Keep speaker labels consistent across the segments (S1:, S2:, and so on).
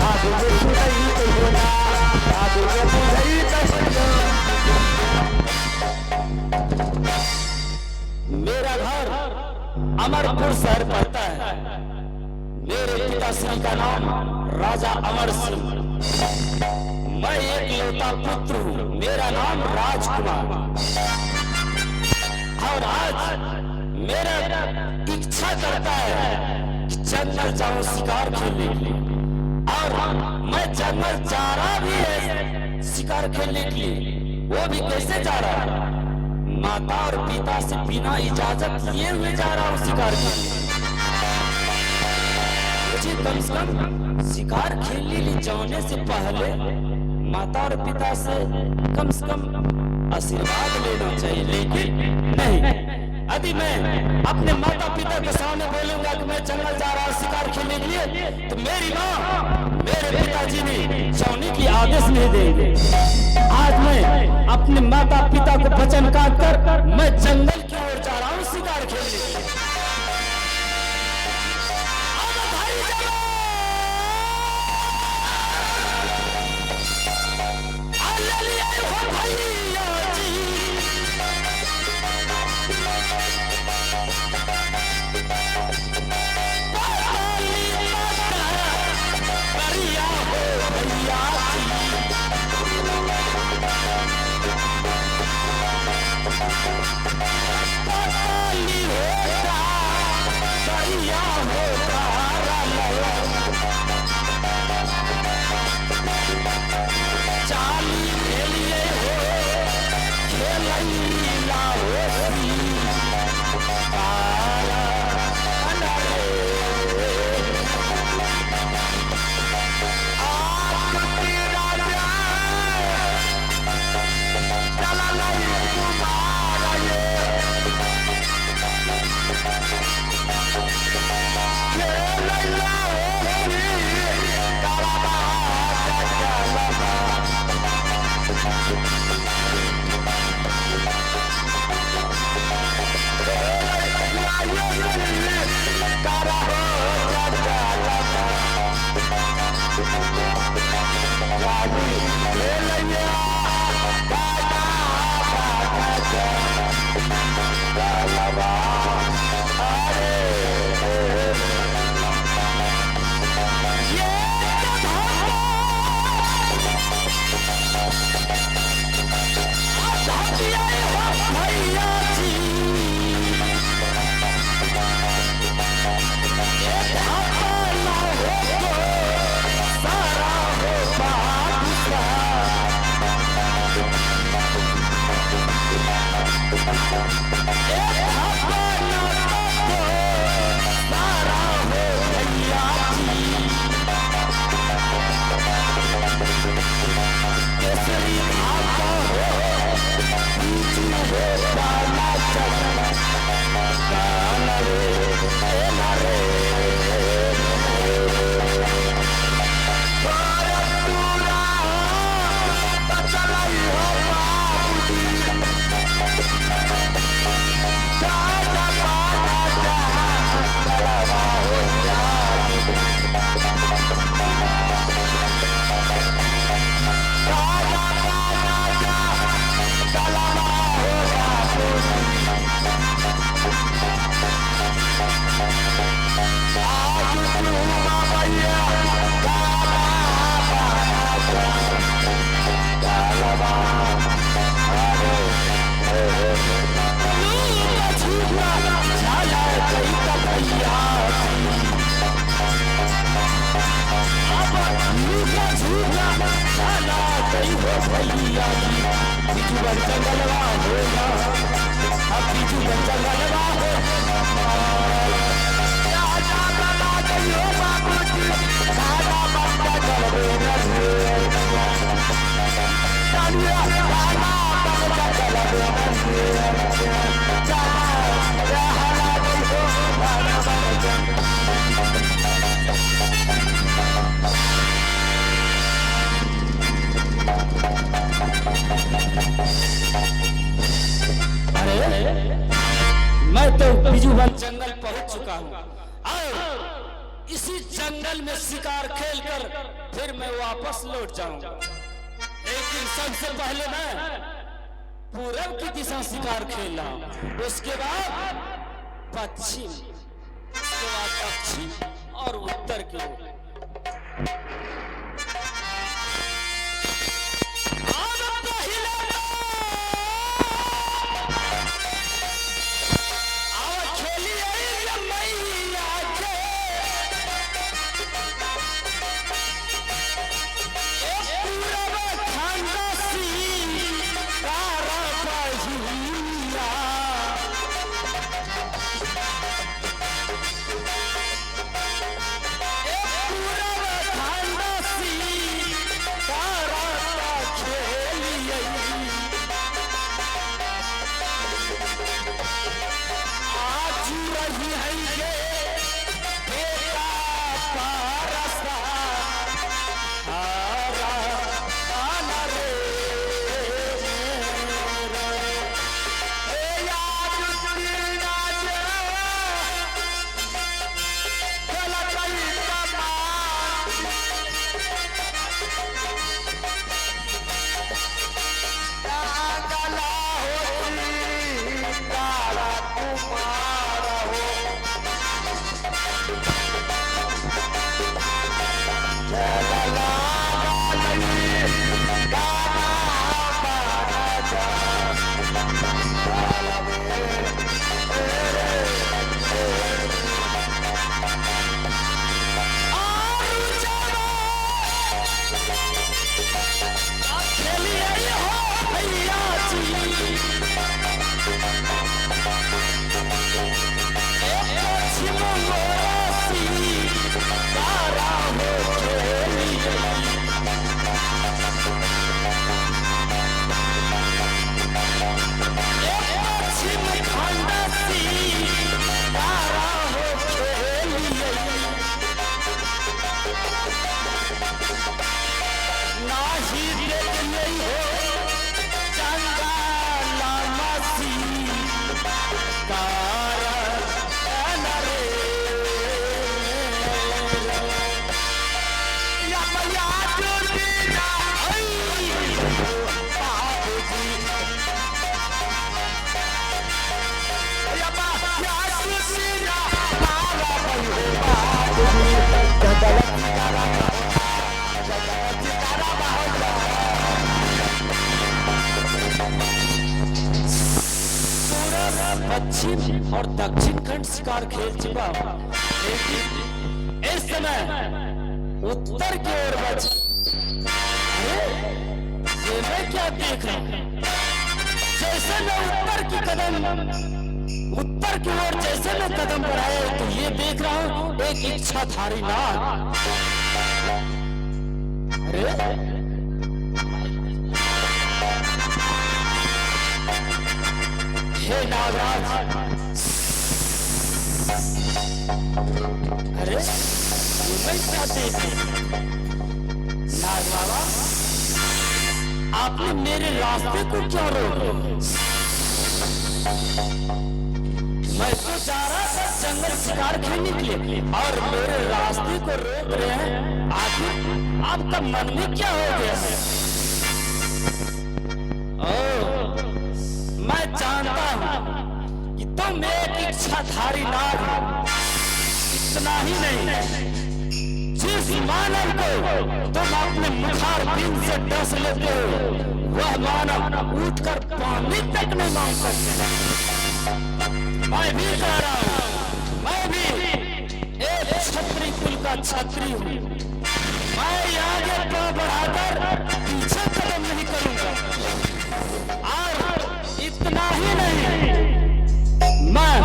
S1: आगे में सुनई कहियो ना, आगे में बुझई कहियो। मेरा घर अमरपुर शहर पड़ता है। मेरे पिताश्री का नाम राजा अमर सिंह। मैं एक लौता पुत्र हूँ, मेरा नाम राजकुमार। और आज मेरा इच्छा करता है कि जंगल जाऊं शिकार खेलने के लिए, और मैं जंगल जा रहा भी है शिकार खेलने के लिए। वो भी कैसे जा रहा है? माता और पिता से बिना इजाजत लिए हुए जा रहा हूँ शिकार खेलने। मुझे कम से कम शिकार खेलने लिए जाने से पहले माता और पिता से कम आशीर्वाद लेना चाहिए। लेकिन नहीं, यदि मैं अपने माता पिता के सामने बोलूंगा कि मैं जंगल जा रहा हूँ शिकार खेलने के लिए, तो मेरी माँ मेरे पिताजी ने जाने की आदेश नहीं देंगे। आज मैं अपने माता पिता को वचन काट कर मैं जंगल की ओर जा रहा हूँ शिकार खेलने के लिए। मैं तो बिजूवन जंगल पहुंच चुका हूं और इसी जंगल में शिकार फिर मैं वापस लौट जाऊंगा। लेकिन सबसे पहले मैं पूरब की दिशा शिकार खेला, उसके बाद पश्चिम, उसके बाद दक्षिण और उत्तर की ओर। पश्चिम और दक्षिण खंड शिकार खेल चुका हूं, लेकिन इस समय उत्तर की ओर बच। ये मैं क्या देख रहा हूं? जैसे मैं उत्तर की ओर जैसे मैं कदम बढ़ाया तो ये देख रहा हूं एक इच्छाधारी नाग। अरे हे नागराज, अरे मैं क्या देख रहा हूं? नाग बाबा, आपने मेरे रास्ते को क्यों रोका? मैं तो जा रहा था जंगल शिकार खेलने के लिए और मेरे रास्ते को रोक रहे हैं। आखिर आपका मन में क्या हो गया? मैं जानता हूं कि तुम एक इच्छाधारी नाग हो। इतना ही नहीं, जिस मानव को तुम अपने मुखार बिन से डस लेते हो वह मानव उठकर पानी तक नहीं मांग सकते। मैं भी कह रहा हूं, मैं भी एक क्षत्रिय कुल का क्षत्रिय हूं। मैं आगे पांव बढ़ाकर पीछे कदम नहीं करूंगा। इतना ही नहीं, मैं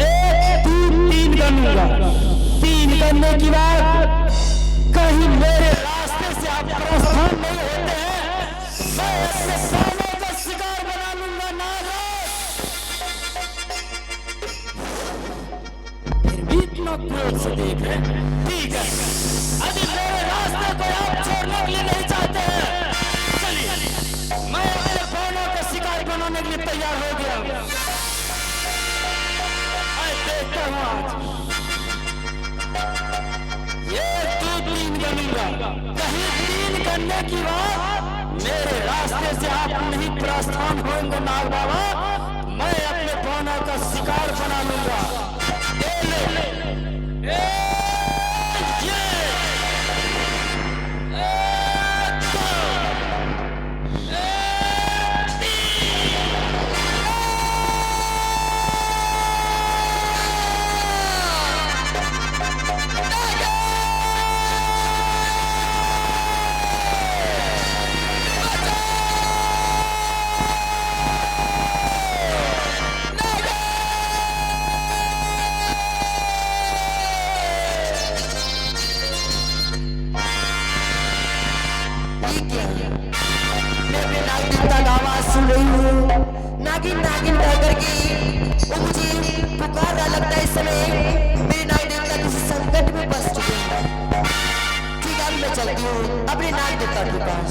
S1: 1 2 3 गनूंगा। 3 गनने की बात कहीं मेरे रास्ते से आप प्रस्थान नहीं होते हैं, मैं ऐसे सालों का शिकार बना लूंगा। नाराज फिर भी इतना क्रोध से देख रहे हैं। ठीक है, अभी मेरे रास्ते को आप छोड़ने के लिए नहीं चाहते हैं, चलिए मैं अपने प्राणों का शिकार बनाने के लिए तैयार हो गया। मैं देखता हूं आज ये लूंगा। कहीं 3 करने की बात मेरे रास्ते से आप नहीं प्रस्थान होंगे नाग बाबा, मैं अपने पौना का शिकार बना लूंगा।
S2: सुन रही हूँ नागिन नागिन कह करके वो मुझे पुकार रहा लगता है। इस समय मेरे नाग देवता किसी संकट में फंस चुके हैं। ठीक है, मैं चलती हूँ अपने नाग देवता के पास।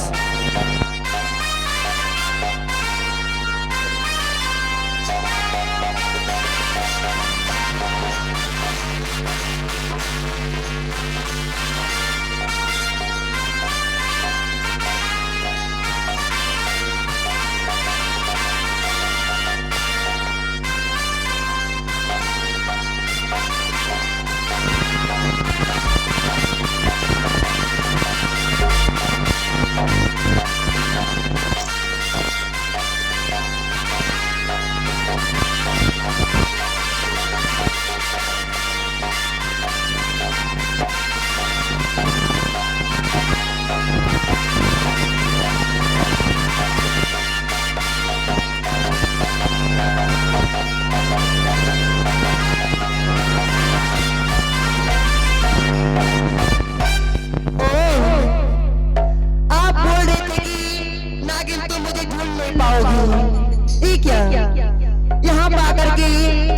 S2: यहाँ पर आकर के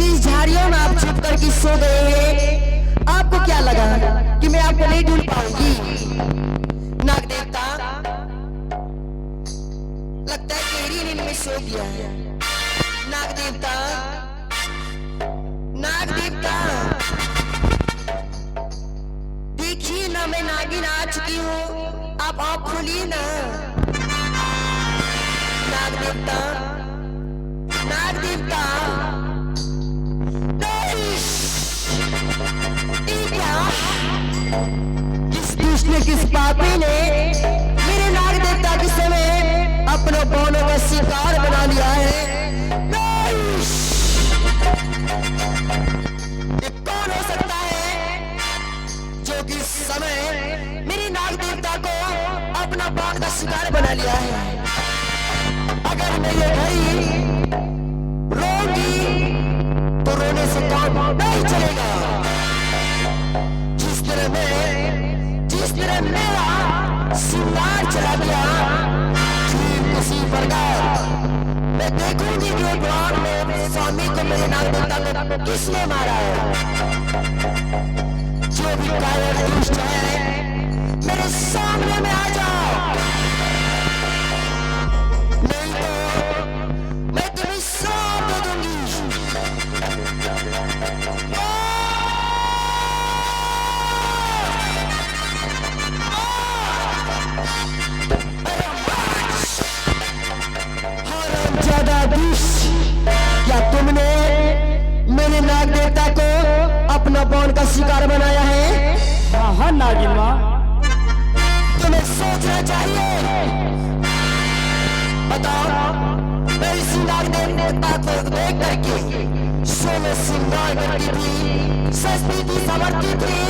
S2: इस झाड़ियों में आप छुप करके सो गए हैं। आपको क्या लगा कि मैं आपको नहीं ढूंढ पाऊंगी? नाग देवता लगता है गहरी नींद में सो गया है। नाग देवता, नाग देवता देखिए ना, मैं नागिन आ चुकी हूँ, आप आँख खोलिए ना। नाग देवता, नाग देवता, क्या किस दुष्ट किस पापी ने मेरे नाग देवता के समय अपने बौनों का शिकार बना लिया है? ये कौन हो सकता है जो कि इस समय मेरे नाग देवता को अपना बौन का शिकार बना लिया है? अगर मैं ये घड़ी रोगी तो रोने से काम नहीं चलेगा। जिस तरह मेरा सिंगार चला गया, ठीक उसी प्रकार मैं देखूंगी कि भगवान में स्वामी को मेरे नाग देवता को किसने मारा है। जो भी कायर दुष्ट है मेरे सामने में आ जाओ, नहीं तो मैं तुम्हें सौंप दे दूंगी। क्या तुमने मेरे नाग देवता को अपना बौन का शिकार बनाया है?
S1: हाँ हाँ नागिन माँ,
S2: तुम्हें सोचना चाहिए। बताओ, मैं इस नाग देवता को देख करके सोने श्रृंगार करती थी, सस्ती थी, समर्थी थी,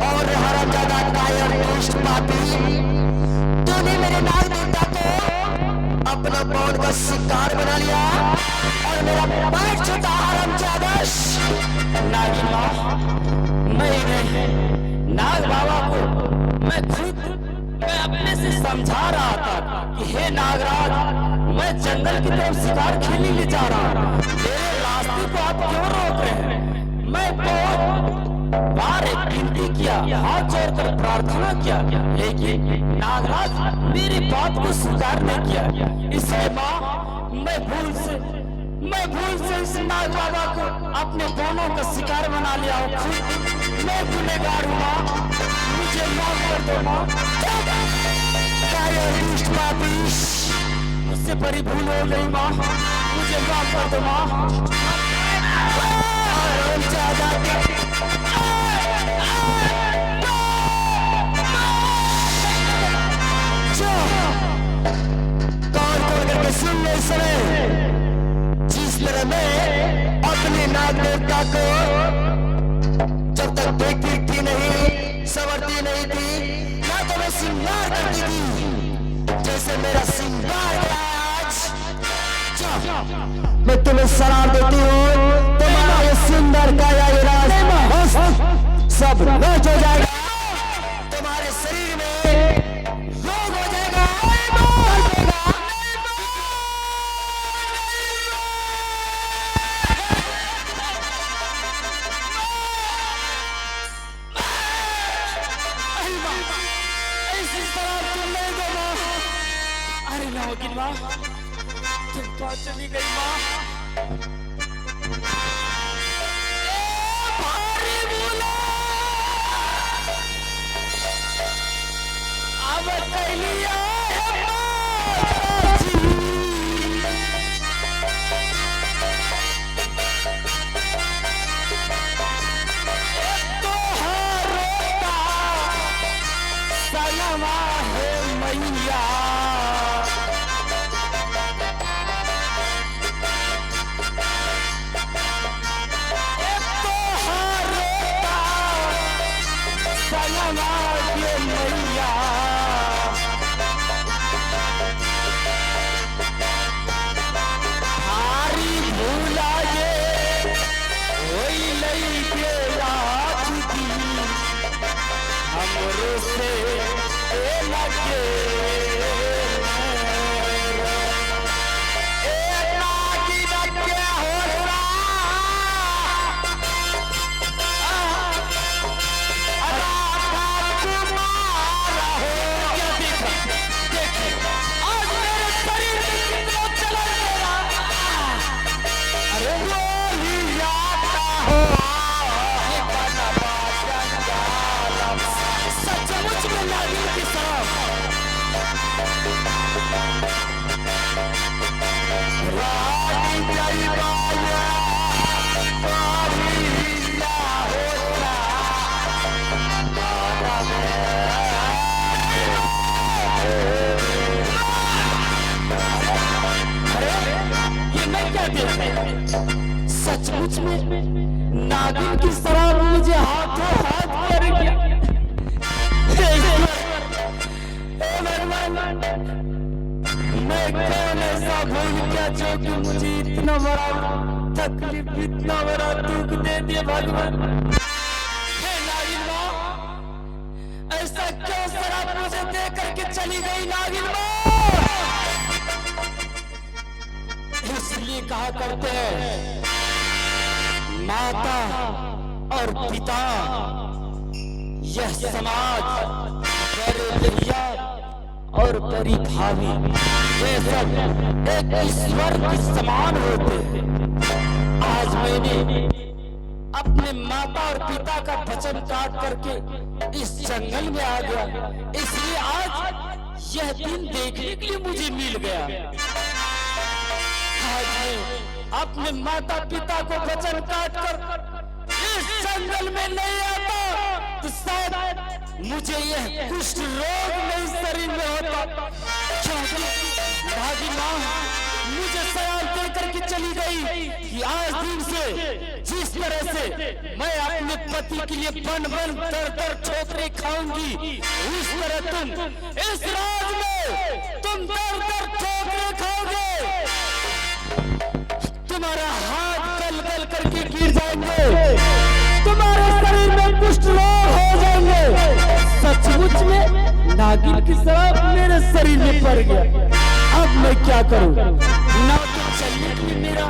S2: और हरामजादा कायर दुष्ट पापी तूने मेरे नाग देवता को अपना बौन का शिकार बना लिया और मेरा पैर छूटा। हरामजादा
S1: नागिन माँ, मैं नाग बाबा को मैं अपने से समझा रहा था कि हे नागराज, मैं जंगल की तरफ शिकार खेलने ले जा रहा हूँ, मेरे रास्ते को आप क्यों रोक रहे हैं? मैं बहुत बार विनती किया, हाथ जोड़कर प्रार्थना किया, लेकिन नागराज मेरी बात को स्वीकार नहीं किया। इसलिए माँ, मैं भूल से इस नाग बाबा को अपने बोनों का शिकार बना लिया हूँ। मैं गुनहगार हूँ माँ, मुझे माफ कर दो माँ।
S2: कायर दुष्ट पापिश,
S1: मुझसे बड़ी भूल हो गई माँ, मुझे माफ कर दो माँ।
S2: हरामजादा कान खोल करके सुन ले इस समय। जिस तरह मैं अपने नाग देवता को जब तक देखती थी नहीं, संवरती नहीं थी, ना तो मैं श्रृंगार करती थी, जैसे मेरा श्रृंगार है आज। जाओ, मैं तुम्हें सलाम देती हूँ। तुम्हारा ये सुंदर काया ये राज सब नष्ट हो जाएगा। तुम्हारे शरीर में रोग हो जाएगा।
S1: ऐसी तरह तुम नहीं दो माँ। अरे ना वकील माँ, तुम तो चली गई माँ। भारी बोला अब कैलिया सलमा है मैया। सलमा है मैया। हारी भूला ये वही लई के रात दी हमरे से लगे। सचमुच में नागिन की तरफ ये मैं क्या देखा? सचमुच में नागिन की शराब मुझे हाथों हाथ कर गया। मैं कौन ऐसा भूल गया जो कि मुझे इतना बड़ा तकलीफ, इतना बड़ा दुख दे दिया भगवान। हे नागिन माँ, ऐसा क्यों शराब मुझे दे करके चली गई नागिन माँ? इसलिए कहा करते हैं माता और पिता, यह समाज, बड़े भैया और बड़ी भाभी, ये सब एक ईश्वर के समान होते हैं। आज मैंने अपने माता और पिता का वचन काट करके इस जंगल में आ गया, इसलिए आज यह दिन देखने के लिए मुझे मिल गया। आज मैं अपने माता पिता को वचन काट कर इस जंगल में नहीं आता तो शायद मुझे यह कुष्ठ रोग नहीं शरीर में होता। क्योंकि दादी माँ मुझे सयाल दे करके चली गई कि आज दिन से जिस तरह से मैं अपने पति के लिए बन बन दर दर ठोकरे खाऊंगी, उस तरह तुम इस राज में तुम दर दर ठोकरे खाओगे। तुम्हारा हाथ गल गल करके गिर जाएंगे, तुम्हारे शरीर में कुष्ठ रोग हो जाएंगे। सचमुच में नागिन की शराब मेरे शरीर में पड़ गया। अब मैं क्या करूं? ना तो चलने के लिए मेरा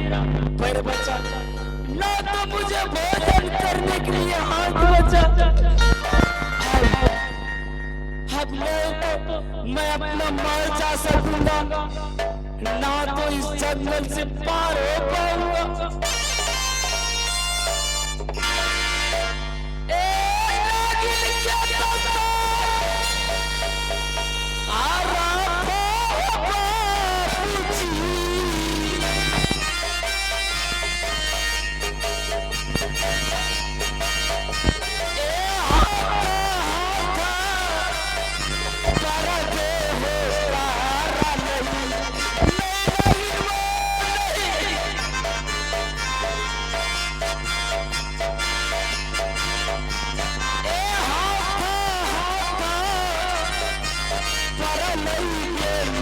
S1: पैर बचा, ना तो मुझे भोजन करने के लिए हाथ बचा। अब मैं अपना मर जा सकूंगा, ना तो इस जंगल से पार हो पाऊंगा। नागिन क्या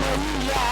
S2: मैया